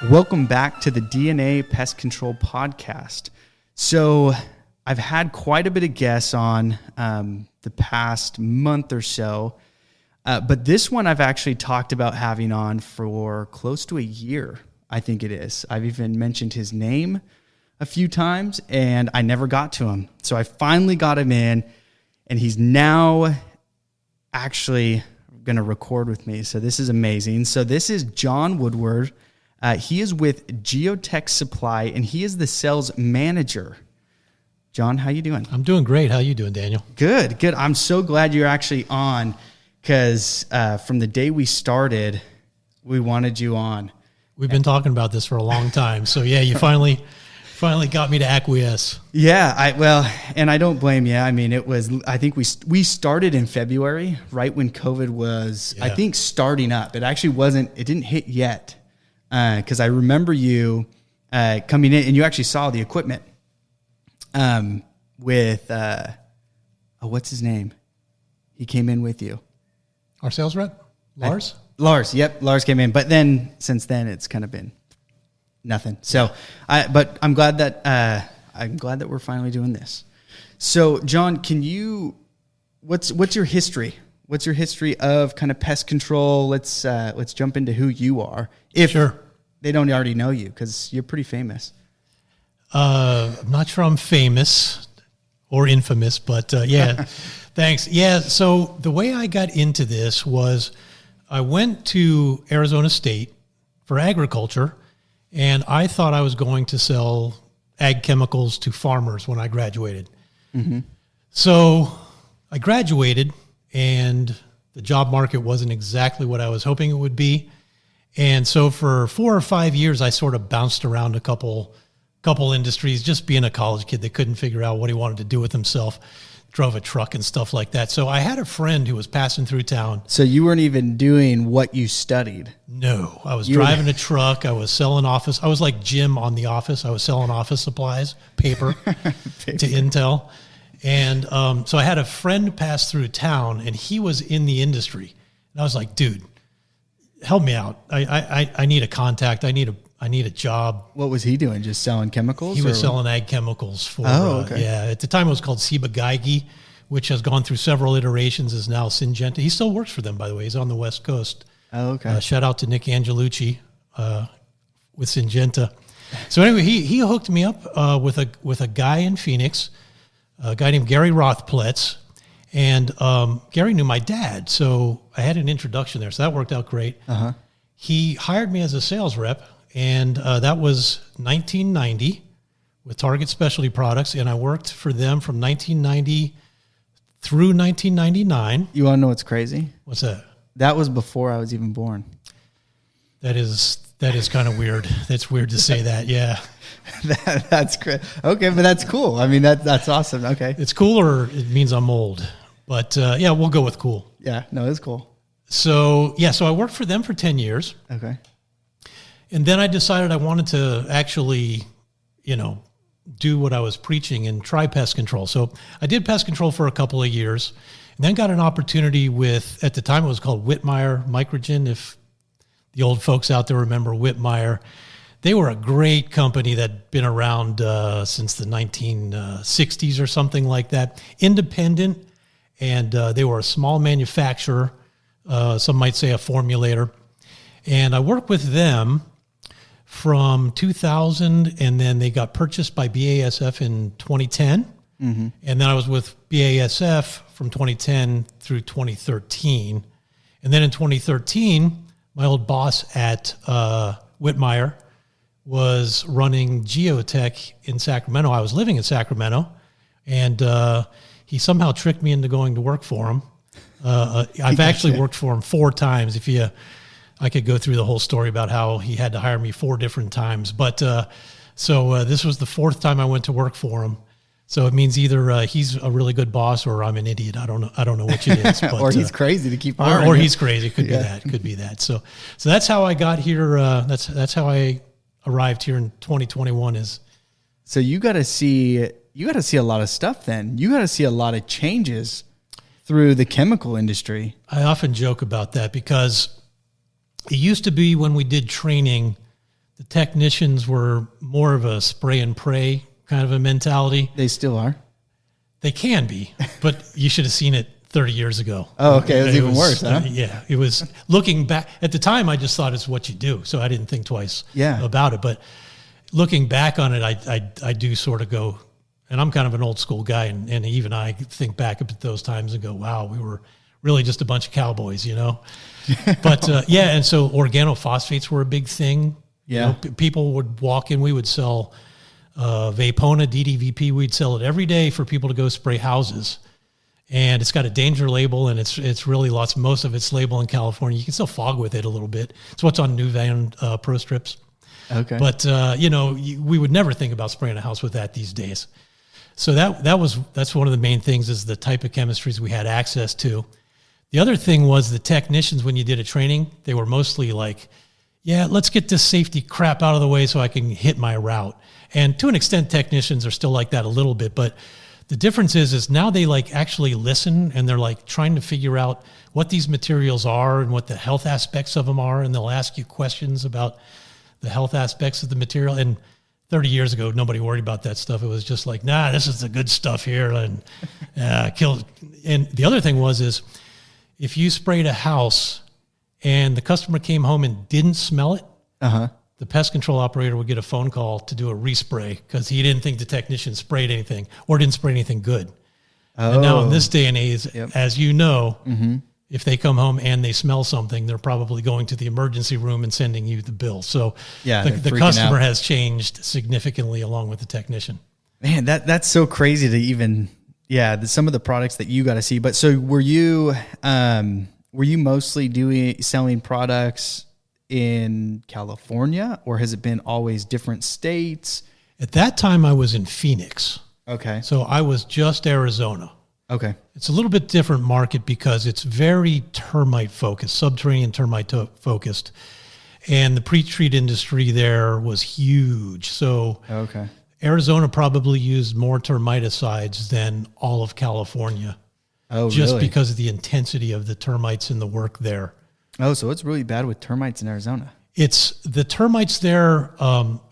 Welcome back to the DNA Pest Control Podcast. So I've had quite a bit of guests on the past month or so, but this one I've actually talked about having on for close to a year, I think it is. I've even mentioned his name a few times, and I never got to him. So I finally got him in, and he's now actually going to record with me. So this is amazing. So this is John Woodward. He is with Geotech Supply, and he is the sales manager. John, how you doing? I'm doing great. How you doing, Daniel? Good, good. I'm so glad you're actually on, because from the day we started, we wanted you on. We've been talking about this for a long time. So yeah, you finally got me to acquiesce. Yeah, and I don't blame you. I mean, I think we started in February, right when COVID was, I think, starting up. It didn't hit yet. Because I remember you coming in, and you actually saw the equipment with, what's his name? He came in with you. Our sales rep, Lars? Lars, yep. Lars came in. But then, since then, it's kind of been nothing. So, but I'm glad that we're finally doing this. So, John, what's your history? What's your history of kind of pest control? Let's jump into who you are. If they don't already know you, because you're pretty famous. I'm not sure I'm famous or infamous, but yeah, thanks. Yeah, so the way I got into this was I went to Arizona State for agriculture, and I thought I was going to sell ag chemicals to farmers when I graduated. Mm-hmm. So I graduated, and the job market wasn't exactly what I was hoping it would be. And so for 4 or 5 years, I sort of bounced around a couple industries, just being a college kid that couldn't figure out what he wanted to do with himself, drove a truck and stuff like that. So I had a friend who was passing through town. So you weren't even doing what you studied? No, I was driving a truck. I was selling office. I was like Jim on The Office. I was selling office supplies, paper to Intel. And so I had a friend pass through town, and he was in the industry. And I was like, dude, help me out. I need a contact. I need a job. What was he doing? Just selling chemicals? He was selling ag chemicals for, okay. At the time it was called Ciba-Geigy, which has gone through several iterations, is now Syngenta. He still works for them, by the way. He's on the West Coast. Oh, okay. Shout out to Nick Angelucci with Syngenta. So anyway, he hooked me up with a guy in Phoenix, a guy named Gary Rothpletz. And Gary knew my dad, so I had an introduction there. So that worked out great. Uh-huh. He hired me as a sales rep, and that was 1990 with Target Specialty Products, and I worked for them from 1990 through 1999. You want to know what's crazy? What's that? That was before I was even born. That is kind of weird. That's weird to say that, yeah. That's great. Okay, but that's cool. I mean, that's awesome. Okay. It's cool, or it means I'm old. But yeah, we'll go with cool. Yeah, no, it's cool. So I worked for them for 10 years. Okay. And then I decided I wanted to actually, do what I was preaching and try pest control. So I did pest control for a couple of years, and then got an opportunity with, at the time it was called Whitmire Microgen. If the old folks out there remember Whitmire, they were a great company that'd been around since the 1960s or something like that. Independent, and they were a small manufacturer. Some might say a formulator. And I worked with them from 2000, and then they got purchased by BASF in 2010. Mm-hmm. And then I was with BASF from 2010 through 2013. And then in 2013, my old boss at Whitmire was running Geotech in Sacramento. I was living in Sacramento, and he somehow tricked me into going to work for him. I've actually worked for him 4 times. I could go through the whole story about how he had to hire me 4 different times. But so this was the 4th time I went to work for him. So it means either he's a really good boss or I'm an idiot. I don't know which it is. But, or he's crazy to keep hiring. Or he's crazy. Could be that. Could be that. So that's how I got here. That's how I arrived here in 2021. So you got to see a lot of stuff. Then you got to see a lot of changes through the chemical industry. I often joke about that because it used to be when we did training, the technicians were more of a spray and pray kind of a mentality. They still are. They can be, but you should have seen it 30 years ago. Oh, okay. It was even worse, huh? Yeah. It was looking back at the time. I just thought it's what you do. So I didn't think twice about it. But looking back on it, I do sort of go, and I'm kind of an old school guy. And even I think back at those times and go, wow, we were really just a bunch of cowboys, you know? But and so organophosphates were a big thing. Yeah. You know, people would walk in, we would sell Vapona, DDVP. We'd sell it every day for people to go spray houses. And it's got a danger label, and it's really most of it's labeled in California. You can still fog with it a little bit. It's what's on New Van Pro Strips. Okay. But, we would never think about spraying a house with that these days. So that's one of the main things is the type of chemistries we had access to. The other thing was the technicians, when you did a training, they were mostly like, yeah, let's get this safety crap out of the way so I can hit my route. And to an extent, technicians are still like that a little bit, but the difference is now they like actually listen, and they're like trying to figure out what these materials are and what the health aspects of them are. And they'll ask you questions about the health aspects of the material. And 30 years ago, nobody worried about that stuff. It was just like, nah, this is the good stuff here, and kill. And the other thing is if you sprayed a house and the customer came home and didn't smell it, the pest control operator would get a phone call to do a respray because he didn't think the technician sprayed anything or didn't spray anything good. And now in this day and age, as you know, if they come home and they smell something, they're probably going to the emergency room and sending you the bill. So the customer has changed significantly along with the technician. Man, that's so crazy to even, some of the products that you got to see. But so were you mostly selling products in California, or has it been always different states? At that time, I was in Phoenix. Okay. So I was just Arizona. Okay. It's a little bit different market because it's very termite focused, subterranean termite focused. And the pre-treat industry there was huge. So Arizona probably used more termiticides than all of California. Oh, just really? Because of the intensity of the termites in the work there. Oh, so it's really bad with termites in Arizona. It's the termites there.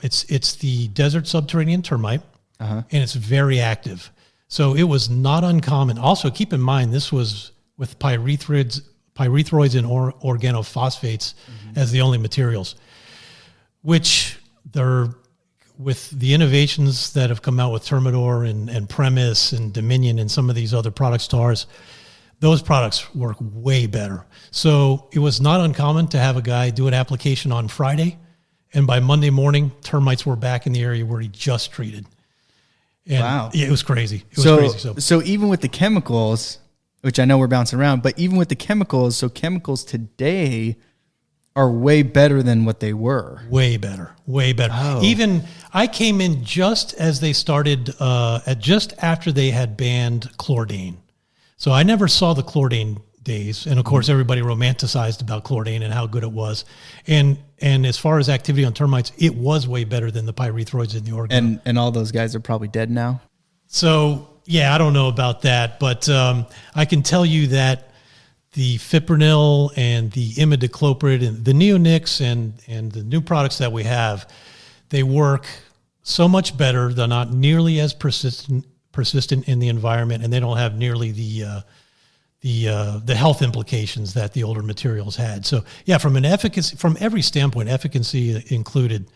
It's the desert subterranean termite, and it's very active. So it was not uncommon. Also, keep in mind, this was with pyrethroids and organophosphates as the only materials, which they're with the innovations that have come out with Termidor and Premise and Dominion and some of these other product stars. Those products work way better. So it was not uncommon to have a guy do an application on Friday, and by Monday morning, termites were back in the area where he just treated. And wow. It was crazy. It was crazy. So even with the chemicals, which I know we're bouncing around, but even with the chemicals, so chemicals today are way better than what they were. Way better. Oh. Even I came in just as they started, just after they had banned chlordane. So I never saw the chlordane days. And of course, everybody romanticized about chlordane and how good it was. And as far as activity on termites, it was way better than the pyrethroids in the organ. And all those guys are probably dead now? So, I don't know about that. But I can tell you that the fipronil and the imidacloprid and the neonics and the new products that we have, they work so much better. They're not nearly as persistent in the environment, and they don't have nearly the health implications that the older materials had. So from an efficacy, from every standpoint, efficacy included,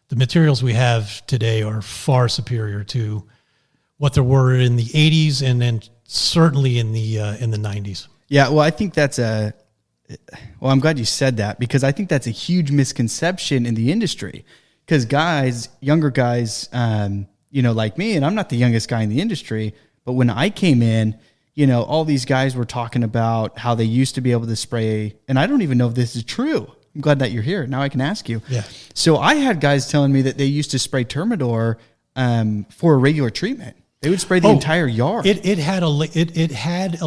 the materials we have today are far superior to what there were in the 80s and then certainly in the 90s. Yeah, well, I think I'm glad you said that, because I think that's a huge misconception in the industry. Because younger guys, like me, and I'm not the youngest guy in the industry, but when I came in, all these guys were talking about how they used to be able to spray, and I don't even know if this is true. I'm glad that you're here. Now I can ask you. Yeah. So I had guys telling me that they used to spray Termidor for a regular treatment. They would spray the entire yard. It had a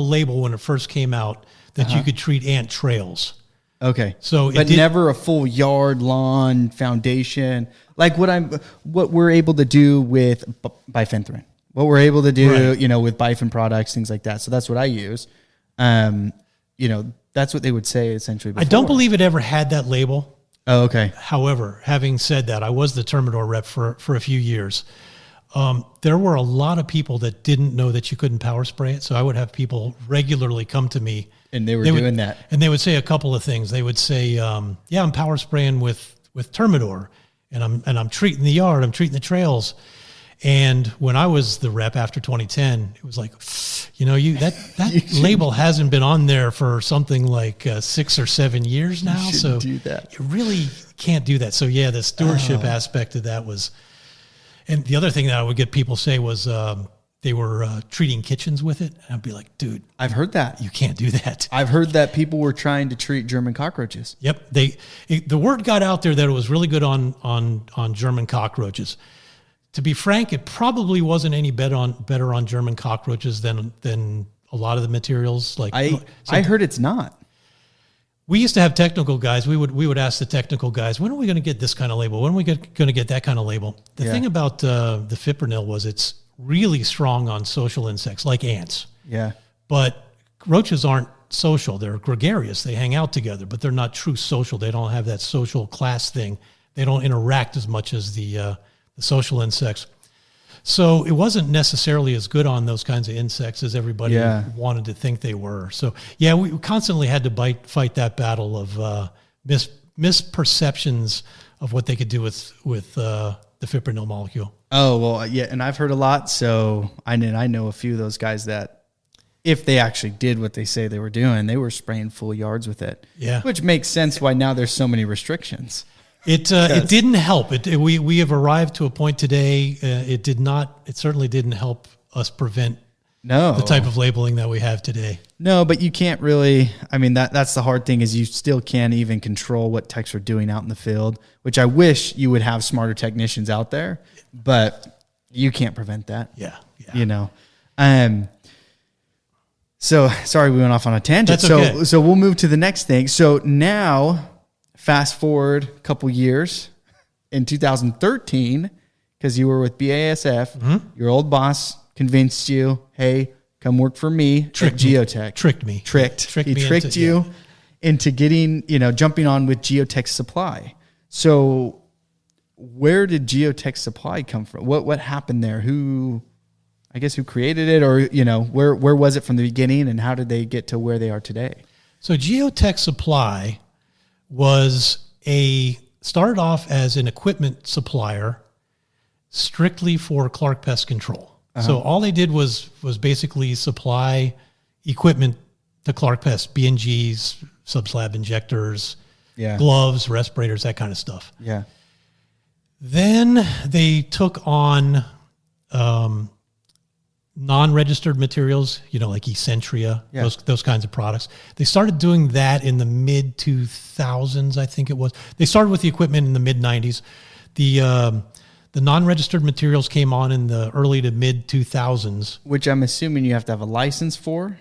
label when it first came out that you could treat ant trails. Okay. So but never a full yard, lawn, foundation, like what we're able to do with bifenthrin. What we're able to do, with Bifen products, things like that. So that's what I use. That's what they would say essentially before. I don't believe it ever had that label. Oh, okay. However, having said that, I was the Termidor rep for a few years. There were a lot of people that didn't know that you couldn't power spray it. So I would have people regularly come to me. And they were doing that. And they would say a couple of things. They would say, yeah, I'm power spraying with Termidor, and I'm treating the yard, I'm treating the trails. And when I was the rep after 2010, it was like, that label hasn't been on there for something like 6 or 7 years now. So do that. You really can't do that. So yeah, the stewardship aspect of that was, and the other thing that I would get people say was they were treating kitchens with it. And I'd be like, dude, I've heard that. You can't do that. I've heard that people were trying to treat German cockroaches. Yep. The word got out there that it was really good on German cockroaches. To be frank, it probably wasn't any better on German cockroaches than a lot of the materials. I heard it's not. We used to have technical guys. We would ask the technical guys, when are we going to get this kind of label? When are we going to get that kind of label? The thing about the fipronil was it's really strong on social insects like ants. Yeah. But roaches aren't social. They're gregarious. They hang out together, but they're not true social. They don't have that social class thing. They don't interact as much as the social insects. So it wasn't necessarily as good on those kinds of insects as everybody wanted to think they were. So yeah, we constantly had to fight that battle of misperceptions of what they could do with the fipronil molecule. Oh, well, yeah, and I've heard a lot. So I know a few of those guys that if they actually did what they say they were doing, they were spraying full yards with it. Yeah. Which makes sense why now there's so many restrictions. It didn't help. We have arrived to a point today. It certainly didn't help us prevent the type of labeling that we have today. No, but you can't really. I mean, that's the hard thing is you still can't even control what techs are doing out in the field. Which I wish you would have smarter technicians out there, but you can't prevent that. Yeah. So sorry we went off on a tangent. That's okay. So we'll move to the next thing. So now. Fast forward a couple years, in 2013, because you were with BASF, your old boss convinced you, hey, come work for me at Geotech. He tricked you into getting, jumping on with Geotech Supply. So where did Geotech Supply come from? What happened there? Who created it, or, where was it from the beginning, and how did they get to where they are today? So Geotech Supply started off as an equipment supplier strictly for Clark Pest Control. Uh-huh. So all they did was basically supply equipment to Clark Pest, B&Gs, subslab injectors, gloves, respirators, that kind of stuff. Yeah. Then they took on non-registered materials, like Essentria, those kinds of products. They started doing that in the mid-2000s, I think it was. They started with the equipment in the mid-90s. The non-registered materials came on in the early to mid-2000s. Which I'm assuming you have to have a license for?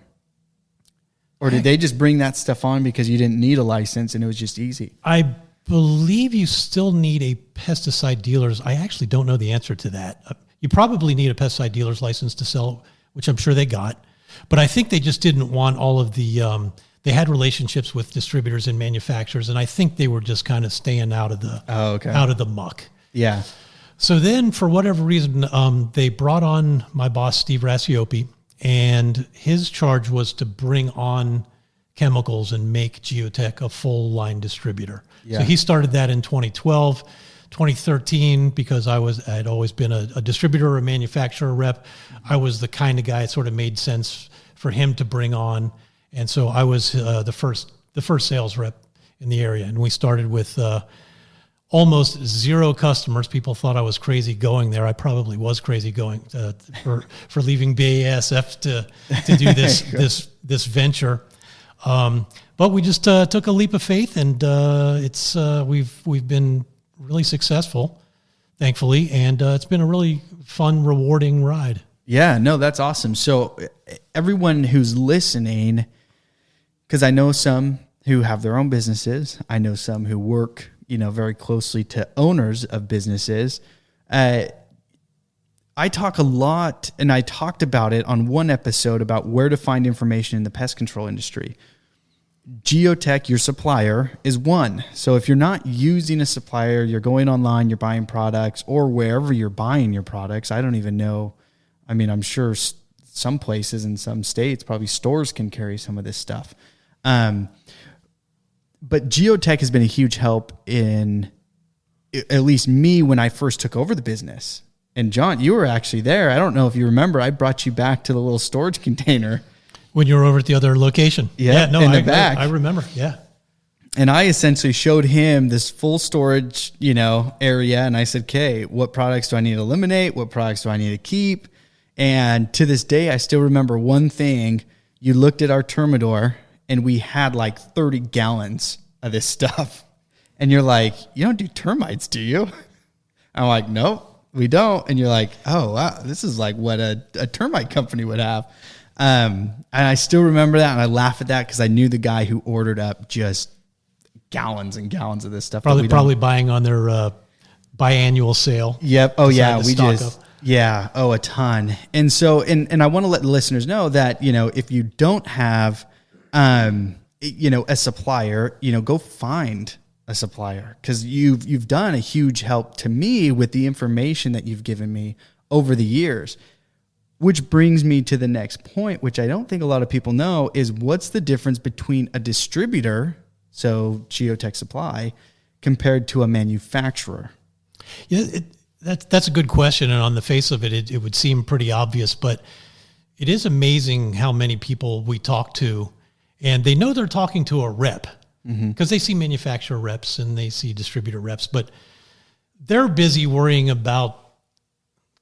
Or did they just bring that stuff on because you didn't need a license and it was just easy? I believe you still need a pesticide dealer's. I actually don't know the answer to that. You probably need a pesticide dealer's license to sell, which I'm sure they got. But I think they just didn't want all of the they had relationships with distributors and manufacturers, and I think they were just kind of staying out of the muck. Yeah. So then, for whatever reason, they brought on my boss, Steve Rassiopi, and his charge was to bring on chemicals and make Geotech a full-line distributor. Yeah. So he started that in 2012. 2013, because I had always been a distributor or a manufacturer rep, I was the kind of guy it sort of made sense for him to bring on. And so I was the first sales rep in the area. And we started with almost zero customers. People thought I was crazy going there. I probably was crazy going for leaving BASF to do this venture. But we just took a leap of faith, and we've been really successful, thankfully, and it's been a really fun, rewarding ride. Yeah, no, that's awesome. So everyone who's listening, because I know some who have their own businesses, I know some who work, very closely to owners of businesses. I talk a lot, and I talked about it on one episode about where to find information in the pest control industry. Geotech, your supplier, is one. So if you're not using a supplier, you're going online, you're buying products, or wherever you're buying your products, I don't even know. I mean, I'm sure some places in some states, probably stores can carry some of this stuff. But Geotech has been a huge help in at least me when I first took over the business. And John, you were actually there. I don't know if you remember, I brought you back to the little storage container. When you were over at the other location. Yeah, no, in the back. I remember, yeah. And I essentially showed him this full storage, area. And I said, okay, what products do I need to eliminate? What products do I need to keep? And to this day, I still remember one thing. You looked at our Termidor and we had like 30 gallons of this stuff. And you're like, you don't do termites, do you? I'm like, nope, we don't. And you're like, oh, wow, this is like what a termite company would have. And I still remember that, and I laugh at that because I knew the guy who ordered up just gallons and gallons of this stuff. Probably buying on their biannual sale. Yep. Oh yeah, a ton. And so, and I want to let the listeners know that if you don't have, a supplier, go find a supplier, because you've done a huge help to me with the information that you've given me over the years. Which brings me to the next point, which I don't think a lot of people know, is what's the difference between a distributor, so Geotech Supply, compared to a manufacturer? Yeah, that's a good question. And on the face of it, it would seem pretty obvious, but it is amazing how many people we talk to, and they know they're talking to a rep because they see manufacturer reps and they see distributor reps, but they're busy worrying about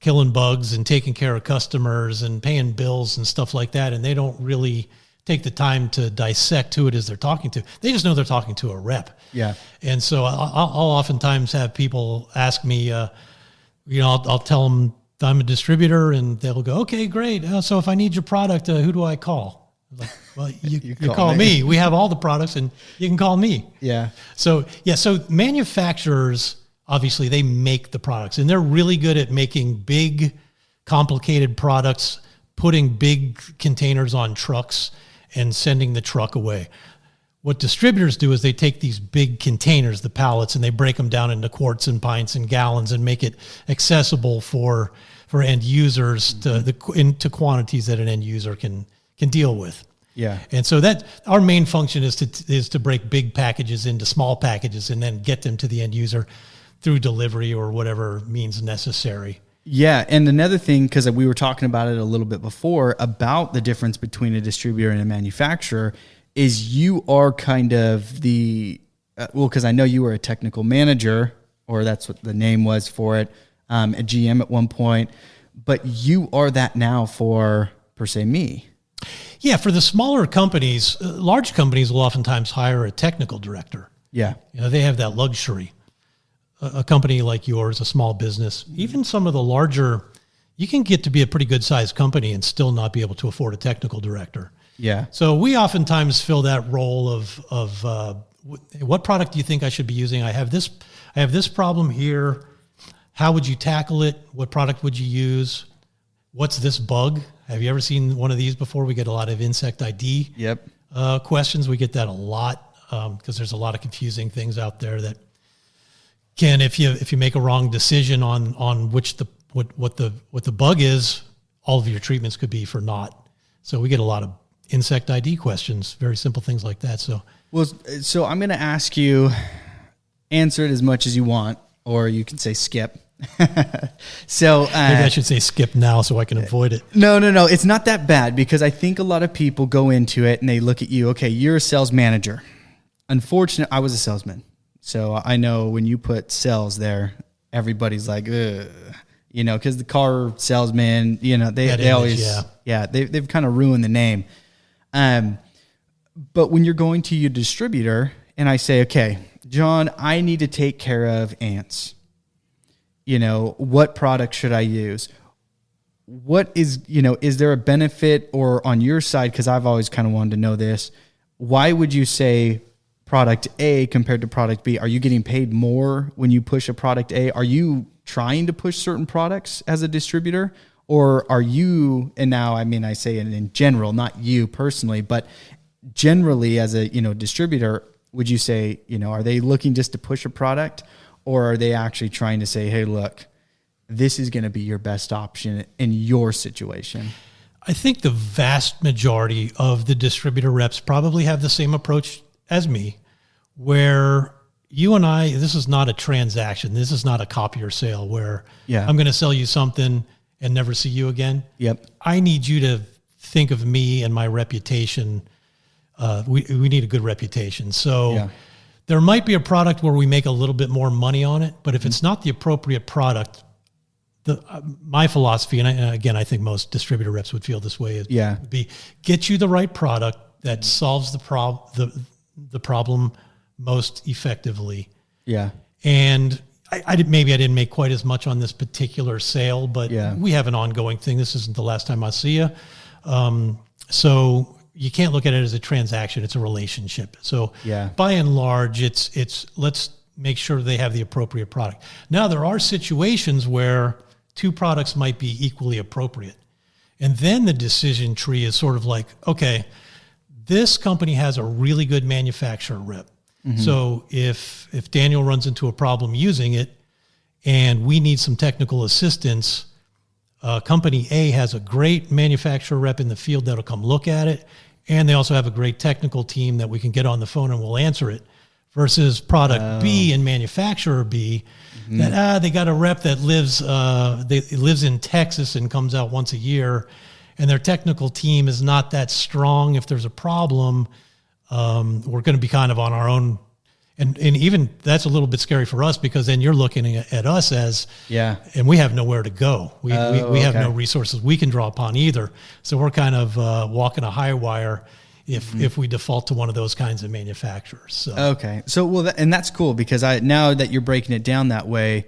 killing bugs and taking care of customers and paying bills and stuff like that. And they don't really take the time to dissect who it is they're talking to. They just know they're talking to a rep. Yeah. And so I'll oftentimes have people ask me, I'll tell them I'm a distributor and they'll go, okay, great. So if I need your product, who do I call? I'm like, well, you call me. We have all the products and you can call me. Yeah. So manufacturers, obviously, they make the products, and they're really good at making big, complicated products, putting big containers on trucks and sending the truck away. What distributors do is they take these big containers, the pallets, and they break them down into quarts and pints and gallons and make it accessible for end users into quantities that an end user can deal with. Yeah. And so that our main function is to break big packages into small packages and then get them to the end user through delivery or whatever means necessary. Yeah. And another thing, because we were talking about it a little bit before, about the difference between a distributor and a manufacturer, is you are kind of because I know you were a technical manager, or that's what the name was for it, at GM at one point, but you are that now for, per se, me. Yeah. For the smaller companies, large companies will oftentimes hire a technical director. Yeah. They have that luxury. A company like yours, a small business, even some of the larger, you can get to be a pretty good sized company and still not be able to afford a technical director. Yeah. So we oftentimes fill that role of what product do you think I should be using? I have this problem here. How would you tackle it? What product would you use? What's this bug? Have you ever seen one of these before? We get a lot of insect ID questions. We get that a lot because there's a lot of confusing things out there that can, if you make a wrong decision on what the bug is, all of your treatments could be for naught. So we get a lot of insect ID questions, very simple things like that. So I'm going to ask you, answer it as much as you want, or you can say skip. So maybe I should say skip now so I can avoid it. No. It's not that bad, because I think a lot of people go into it and they look at you. Okay, you're a sales manager. Unfortunately, I was a salesman. So I know when you put sales there, everybody's like, ugh, because the car salesman, they always, they've kind of ruined the name. But when you're going to your distributor and I say, okay, John, I need to take care of ants. What product should I use? What is there a benefit, or on your side? Cause I've always kind of wanted to know this. Why would you say product A compared to product B? Are you getting paid more when you push a product A? Are you trying to push certain products as a distributor, or are you, and now, I mean, I say it in general, not you personally, but generally as a, distributor, would you say, are they looking just to push a product, or are they actually trying to say, hey, look, this is going to be your best option in your situation? I think the vast majority of the distributor reps probably have the same approach as me, where you and I, this is not a transaction. This is not a copier sale where I'm going to sell you something and never see you again. Yep. I need you to think of me and my reputation. We need a good reputation. So there might be a product where we make a little bit more money on it, but if it's not the appropriate product, my philosophy, and again, I think most distributor reps would feel this way, would be get you the right product that solves the problem most effectively. Yeah. And I didn't make quite as much on this particular sale, but we have an ongoing thing. This isn't the last time I see you. So you can't look at it as a transaction. It's a relationship. So by and large, it's let's make sure they have the appropriate product. Now, there are situations where two products might be equally appropriate. And then the decision tree is sort of like, okay, this company has a really good manufacturer rep. Mm-hmm. So if Daniel runs into a problem using it and we need some technical assistance, company A has a great manufacturer rep in the field that'll come look at it. And they also have a great technical team that we can get on the phone and we'll answer it, versus product B and manufacturer B that they got a rep that lives in Texas and comes out once a year, and their technical team is not that strong. If there's a problem, we're going to be kind of on our own. And even that's a little bit scary for us, because then you're looking at us as, and we have nowhere to go. We have no resources we can draw upon either. So we're kind of walking a high wire if we default to one of those kinds of manufacturers. So. Okay. So, and that's cool, because now that you're breaking it down that way,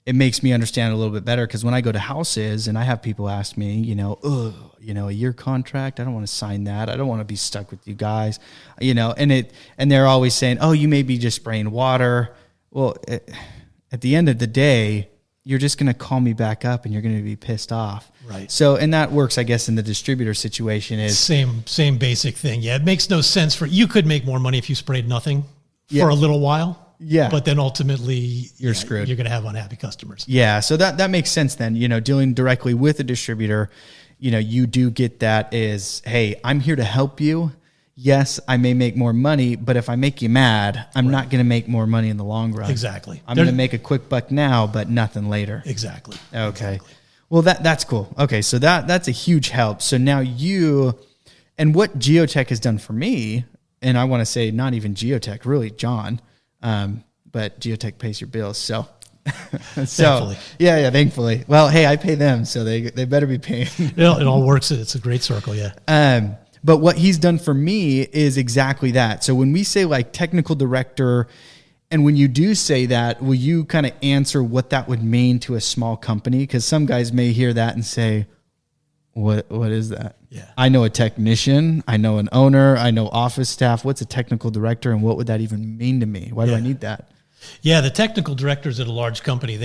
it makes me understand a little bit better. Because when I go to houses and I have people ask me, a year contract, I don't want to sign that. I don't want to be stuck with you guys, and they're always saying, oh, you may be just spraying water. Well, at the end of the day, you're just going to call me back up and you're going to be pissed off. Right. So, and that works, I guess, in the distributor situation is same basic thing. Yeah. It makes no sense you could make more money if you sprayed nothing for a little while. Yeah. But then ultimately you're screwed. You're going to have unhappy customers. Yeah. So that makes sense then, dealing directly with a distributor, you do get that is, hey, I'm here to help you. Yes, I may make more money, but if I make you mad, I'm not going to make more money in the long run. Exactly. I'm going to make a quick buck now, but nothing later. Exactly. Okay. Exactly. Well, that's cool. Okay. So that's a huge help. So now and what Geotech has done for me, and I want to say not even Geotech, really John, but Geotech pays your bills. So, thankfully. Yeah, thankfully. Well, hey, I pay them, so they better be paying. It all works. It's a great circle, yeah. But what he's done for me is exactly that. So when we say like technical director, and when you do say that, will you kind of answer what that would mean to a small company? Because some guys may hear that and say, what is that? Yeah. I know a technician, I know an owner, I know office staff. What's a technical director, and what would that even mean to me? Why do I need that? Yeah, the technical directors at a large company,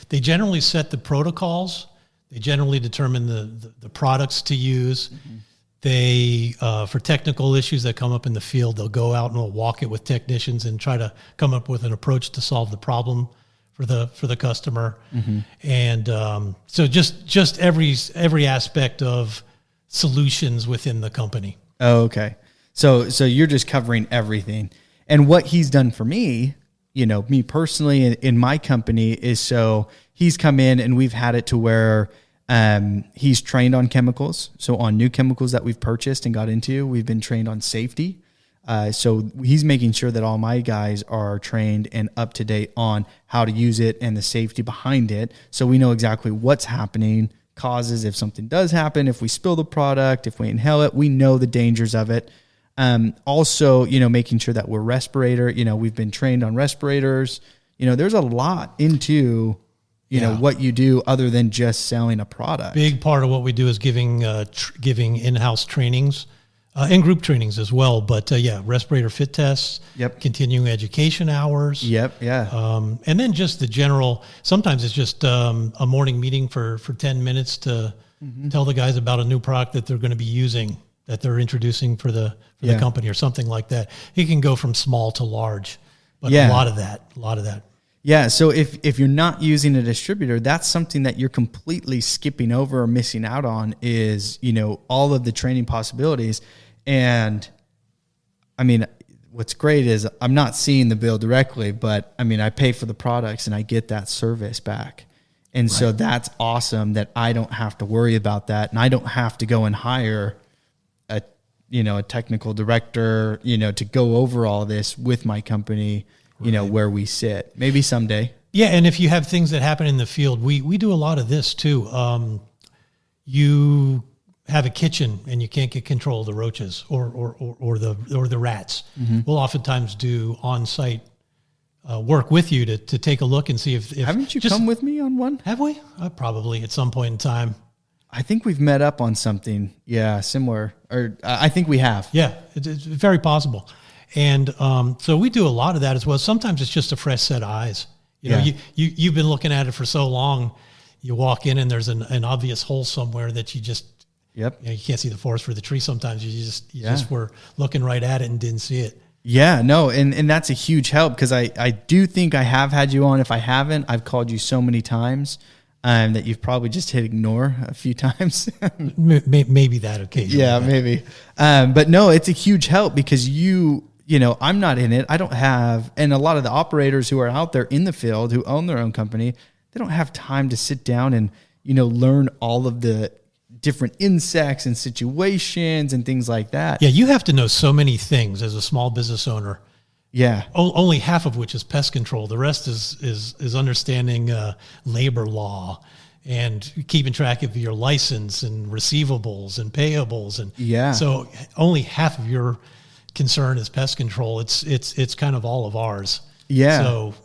they generally set the protocols. They generally determine the products to use. Mm-hmm. They, for technical issues that come up in the field, they'll go out and they'll walk it with technicians and try to come up with an approach to solve the problem for the customer. Mm-hmm. And so just every aspect of solutions within the company. Oh, okay. So you're just covering everything. And what he's done for me, me personally in my company, is so he's come in and we've had it to where he's trained on chemicals. So on new chemicals that we've purchased and got into, we've been trained on safety. So he's making sure that all my guys are trained and up to date on how to use it and the safety behind it. So we know exactly what's happening, causes if something does happen, if we spill the product, if we inhale it, we know the dangers of it. Also, making sure that we're respirator, we've been trained on respirators. There's a lot into what you do other than just selling a product. Big part of what we do is giving in-house trainings and group trainings as well. But respirator fit tests, continuing education hours. And then just the general, sometimes it's just a morning meeting for 10 minutes to tell the guys about a new product that they're going to be using. that they're introducing for the company or something like that. It can go from small to large, but a lot of that. Yeah. So if you're not using a distributor, that's something that you're completely skipping over or missing out on is, all of the training possibilities. And I mean, what's great is I'm not seeing the bill directly, but I mean, I pay for the products and I get that service back. And so that's awesome that I don't have to worry about that. And I don't have to go and hire a technical director, to go over all this with my company, where we sit. Maybe someday. Yeah. And if you have things that happen in the field, we do a lot of this too. You have a kitchen and you can't get control of the roaches or the rats. Mm-hmm. We'll oftentimes do on-site work with you to take a look and see if haven't you come with me on one? Have we? Probably at some point in time. I think we've met up on something. Yeah, similar. Or I think we have. Yeah, it's very possible. And so we do a lot of that as well. Sometimes it's just a fresh set of eyes. You've been looking at it for so long. You walk in and there's an obvious hole somewhere that you just you can't see the forest for the tree. Sometimes you just were looking right at it and didn't see it. Yeah, no, and that's a huge help because I do think I have had you on. If I haven't, I've called you so many times that you've probably just hit ignore a few times. Maybe that occasionally. Yeah, maybe. But no, it's a huge help because I'm not in it. I don't have, and a lot of the operators who are out there in the field who own their own company, they don't have time to sit down and, learn all of the different insects and situations and things like that. Yeah, you have to know so many things as a small business owner. Yeah. Only half of which is pest control. The rest is understanding labor law and keeping track of your license and receivables and payables. And so only half of your concern is pest control. It's kind of all of ours. Yeah. So,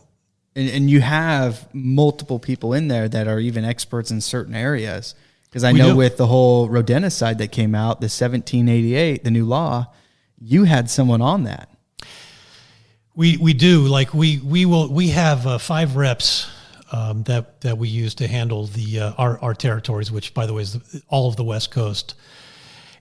and you have multiple people in there that are even experts in certain areas. Because I know with the whole rodenticide that came out, the 1788, the new law, you had someone on that. We do. Like we have 5 reps that we use to handle our territories, which by the way is all of the West Coast,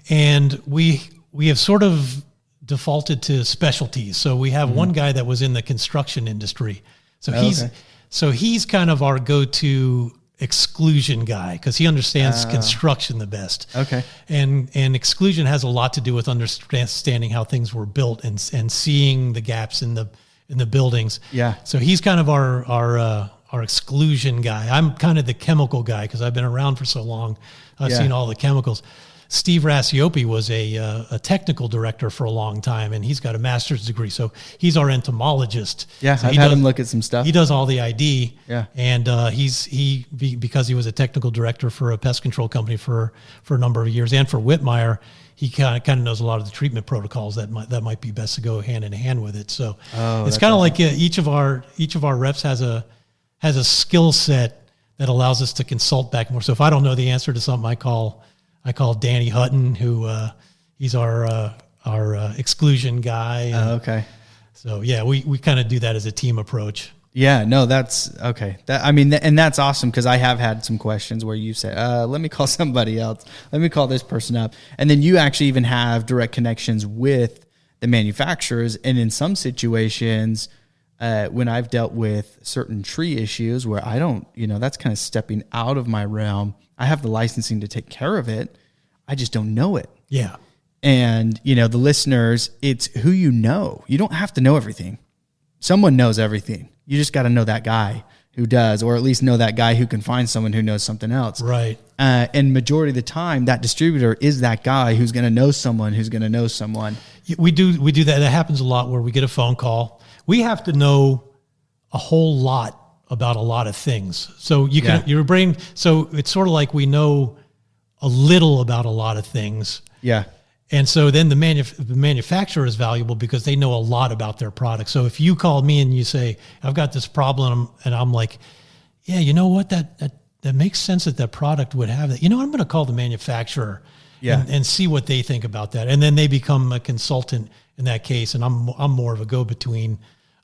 and we have sort of defaulted to specialties. So we have one guy that was in the construction industry, so he's kind of our go-to exclusion guy because he understands construction the best. Okay. And exclusion has a lot to do with understanding how things were built and seeing the gaps in the buildings. Yeah. So he's kind of our exclusion guy. I'm kind of the chemical guy because I've been around for so long. I've seen all the chemicals. Steve Rassiopi was a technical director for a long time, and he's got a master's degree. So he's our entomologist. Yeah, so I've had him look at some stuff. He does all the ID. Yeah. And because he was a technical director for a pest control company for a number of years, and for Whitmire, he kind of knows a lot of the treatment protocols that might be best to go hand in hand with it. So it's kind of like each of our reps has a skill set that allows us to consult back and forth. So if I don't know the answer to something, I call Danny Hutton, who he's our exclusion guy. Okay. So yeah, we kind of do that as a team approach. Yeah, no, that's okay. And that's awesome because I have had some questions where you say, let me call somebody else. Let me call this person up. And then you actually even have direct connections with the manufacturers. And in some situations, when I've dealt with certain tree issues where I don't, that's kind of stepping out of my realm. I have the licensing to take care of it. I just don't know it. Yeah. And, the listeners, it's who you know. You don't have to know everything. Someone knows everything. You just got to know that guy who does, or at least know that guy who can find someone who knows something else. Right. And majority of the time, that distributor is that guy who's going to know someone who's going to know someone. We do that. That happens a lot where we get a phone call. We have to know a whole lot about a lot of things. So your brain, so it's sort of like we know a little about a lot of things. Yeah. And so then the manufacturer is valuable because they know a lot about their product. So if you call me and you say, I've got this problem, and I'm like, yeah, you know what, that makes sense that product would have that. I'm going to call the manufacturer and see what they think about that. And then they become a consultant in that case. And I'm more of a go-between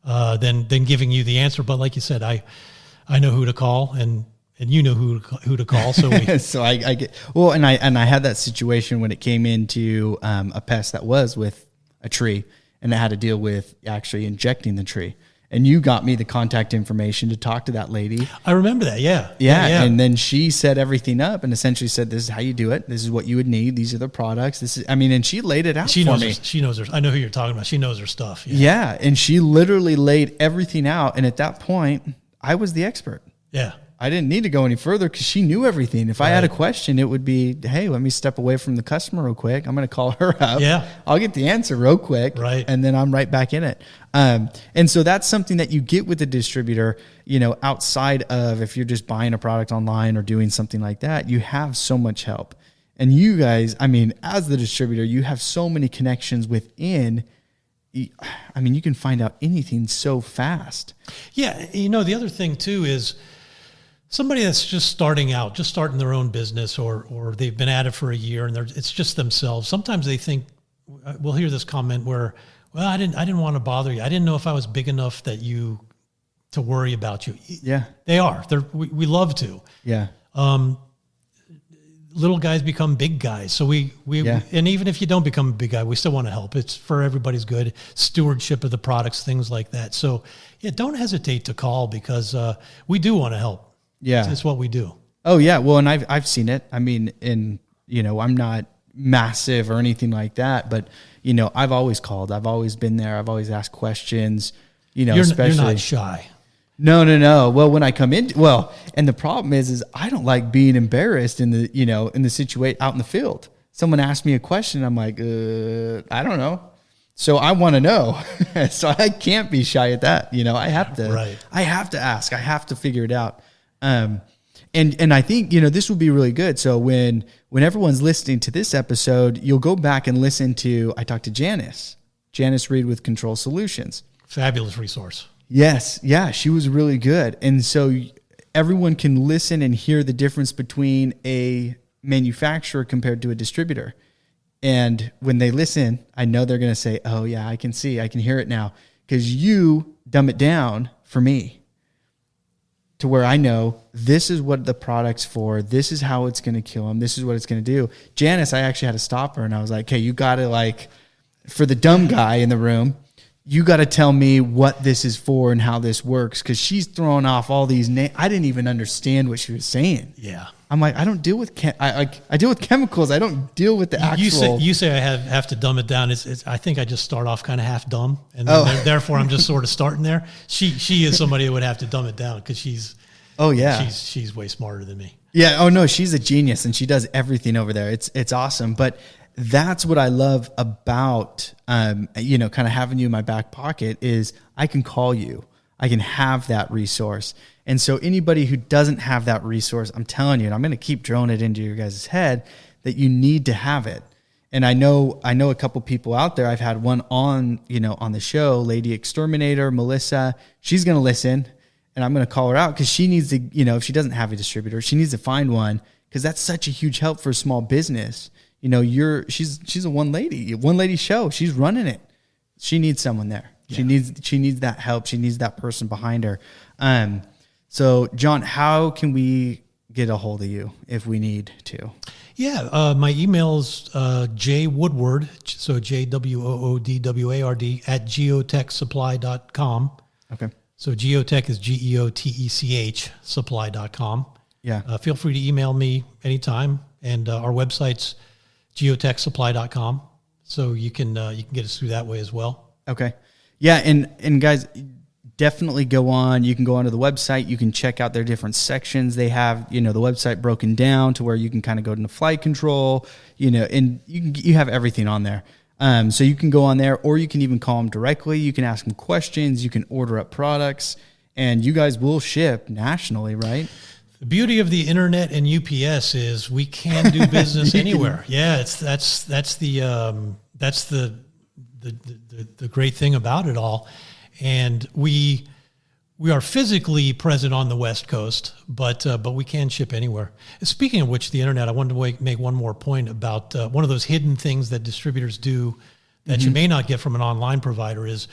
than giving you the answer. But like you said, I know who to call, and and you know who to call. So so I get, well, and I had that situation when it came into a pest that was with a tree, and I had to deal with actually injecting the tree. And you got me the contact information to talk to that lady. I remember that. Yeah. And then she set everything up and essentially said, this is how you do it. This is what you would need. These are the products. This is, I mean, and she laid it out for me. She knows her. I know who you're talking about. She knows her stuff. Yeah. And she literally laid everything out. And at that point, I was the expert. Yeah. I didn't need to go any further because she knew everything. If I had a question, it would be, hey, let me step away from the customer real quick. I'm going to call her up. Yeah. I'll get the answer real quick. Right. And then I'm right back in it. And so that's something that you get with the distributor, you know, outside of if you're just buying a product online or doing something like that, you have so much help. And you guys, I mean, as the distributor, you have so many connections within. I mean, you can find out anything so fast. Yeah. You know, the other thing too is, somebody that's just starting out, just starting their own business, or they've been at it for a year and it's just themselves. Sometimes they think, we'll hear this comment where, well, I didn't want to bother you. I didn't know if I was big enough to worry about you. Yeah, they are. We love to. Yeah. Little guys become big guys. So and even if you don't become a big guy, we still want to help. It's for everybody's good. Stewardship of the products, things like that. So yeah, don't hesitate to call because we do want to help. Yeah. It's what we do. Oh yeah. Well, and I've seen it. I mean, you know, I'm not massive or anything like that, but you know, I've always called, I've always been there. I've always asked questions, you know, you're not shy. No. Well, when I come in, and the problem is I don't like being embarrassed in the situation out in the field. Someone asks me a question. I'm like, I don't know. So I want to know. So I can't be shy at that. You know, I have to ask, I have to figure it out. And I think, you know, this will be really good. So when everyone's listening to this episode, you'll go back and listen to, I talked to Janice Reed with Control Solutions. Fabulous resource. Yes. Yeah. She was really good. And so everyone can listen and hear the difference between a manufacturer compared to a distributor. And when they listen, I know they're going to say, oh yeah, I can hear it now. Because you dumb it down for me to where I know this is what the product's for. This is how it's going to kill them. This is what it's going to do. Janice, I actually had to stop her and I was like, hey, you got to for the dumb guy in the room, you got to tell me what this is for and how this works. Cause she's throwing off all these names. I didn't even understand what she was saying. Yeah. I'm like, I don't deal with I deal with chemicals. I don't deal with the actual. You say I have to dumb it down. I think I just start off kind of half dumb, and then therefore I'm just sort of starting there. She is somebody who would have to dumb it down because she's. Oh yeah, she's way smarter than me. Yeah. Oh no, she's a genius and she does everything over there. It's awesome. But that's what I love about you know, kind of having you in my back pocket is I can call you. I can have that resource. And so anybody who doesn't have that resource, I'm telling you, and I'm going to keep drilling it into your guys' head, that you need to have it. And I know a couple people out there. I've had one on the show, Lady Exterminator, Melissa. She's going to listen, and I'm going to call her out because she needs to, you know, if she doesn't have a distributor, she needs to find one because that's such a huge help for a small business. You know, she's a one lady show. She's running it. She needs someone there. Yeah. She needs that help. She needs that person behind her. So John, how can we get a hold of you if we need to? Yeah. My email is jwoodward, so JWOODWARD @geotechsupply.com. Okay. So Geotech is GEOTECH supply.com. Yeah. Feel free to email me anytime. And our website's geotechsupply.com. So you can get us through that way as well. Okay. Yeah. And guys, definitely go on. You can go onto the website. You can check out their different sections. They have, you know, the website broken down to where you can kind of go into flight control, you know, and you have everything on there. So you can go on there, or you can even call them directly. You can ask them questions. You can order up products, and you guys will ship nationally, right? The beauty of the internet and UPS is we can do business anywhere. Yeah, that's the great thing about it all. And we are physically present on the West Coast, but we can ship anywhere. Speaking of which, the internet, I wanted to make one more point about one of those hidden things that distributors do that you may not get from an online provider is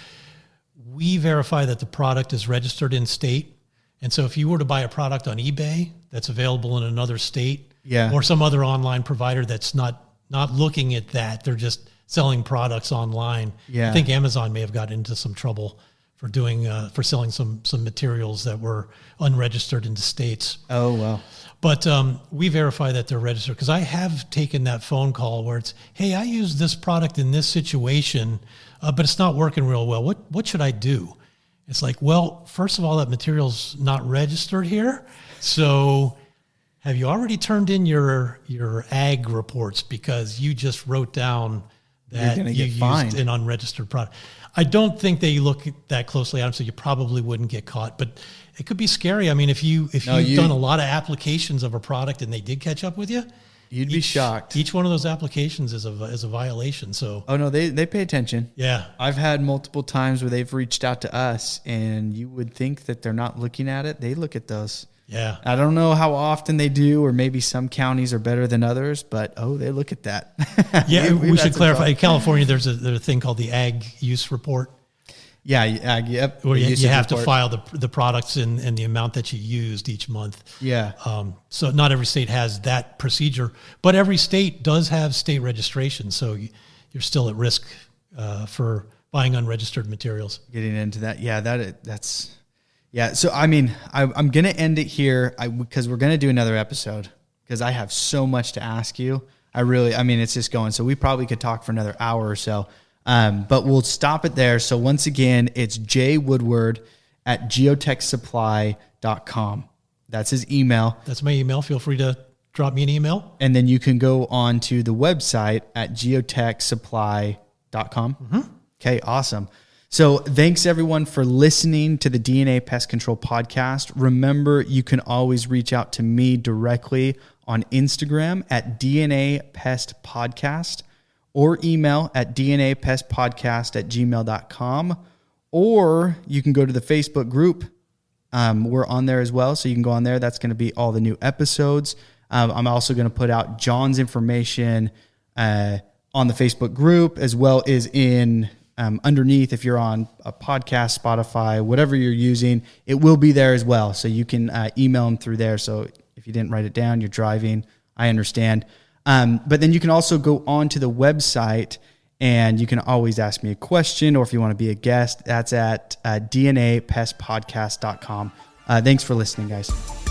we verify that the product is registered in state. And so if you were to buy a product on eBay, that's available in another state, or some other online provider that's not looking at that. They're just selling products online. Yeah. I think Amazon may have gotten into some trouble for doing for selling some materials that were unregistered into states. Oh, wow. But we verify that they're registered, because I have taken that phone call where it's, hey, I use this product in this situation, but it's not working real well. What should I do? It's like, well, first of all, that material's not registered here. So have you already turned in your ag reports, because you just wrote down that you used an unregistered product? I don't think they look that closely at them, so you probably wouldn't get caught. But it could be scary. I mean, if you've done a lot of applications of a product and they did catch up with you, you'd be shocked. Each one of those applications is a violation. So no, they pay attention. Yeah, I've had multiple times where they've reached out to us, and you would think that they're not looking at it. They look at those. Yeah. I don't know how often they do, or maybe some counties are better than others, but they look at that. Yeah, we should clarify. In California, there's a thing called the Ag Use Report. Yeah, ag, yep. Where you have to file the products and the amount that you used each month. Yeah. So not every state has that procedure, but every state does have state registration. So you're still at risk for buying unregistered materials. Getting into that. Yeah, that's... Yeah, so I mean, I'm going to end it here because we're going to do another episode, because I have so much to ask you. It's just going. So we probably could talk for another hour or so, but we'll stop it there. So once again, it's jwoodward@geotechsupply.com. That's his email. That's my email. Feel free to drop me an email. And then you can go on to the website at geotechsupply.com. Mm-hmm. Okay, awesome. So thanks everyone for listening to the DNA Pest Control Podcast. Remember, you can always reach out to me directly on Instagram at DNA Pest Podcast, or email at dnapestpodcast@gmail.com, or you can go to the Facebook group. We're on there as well, so you can go on there. That's going to be all the new episodes. I'm also going to put out John's information on the Facebook group, as well as in... underneath, if you're on a podcast, Spotify, whatever you're using, it will be there as well. So you can email them through there. So if you didn't write it down, you're driving, I understand. But then you can also go on to the website, and you can always ask me a question, or if you want to be a guest, that's at dnapestpodcast.com. Thanks for listening, guys.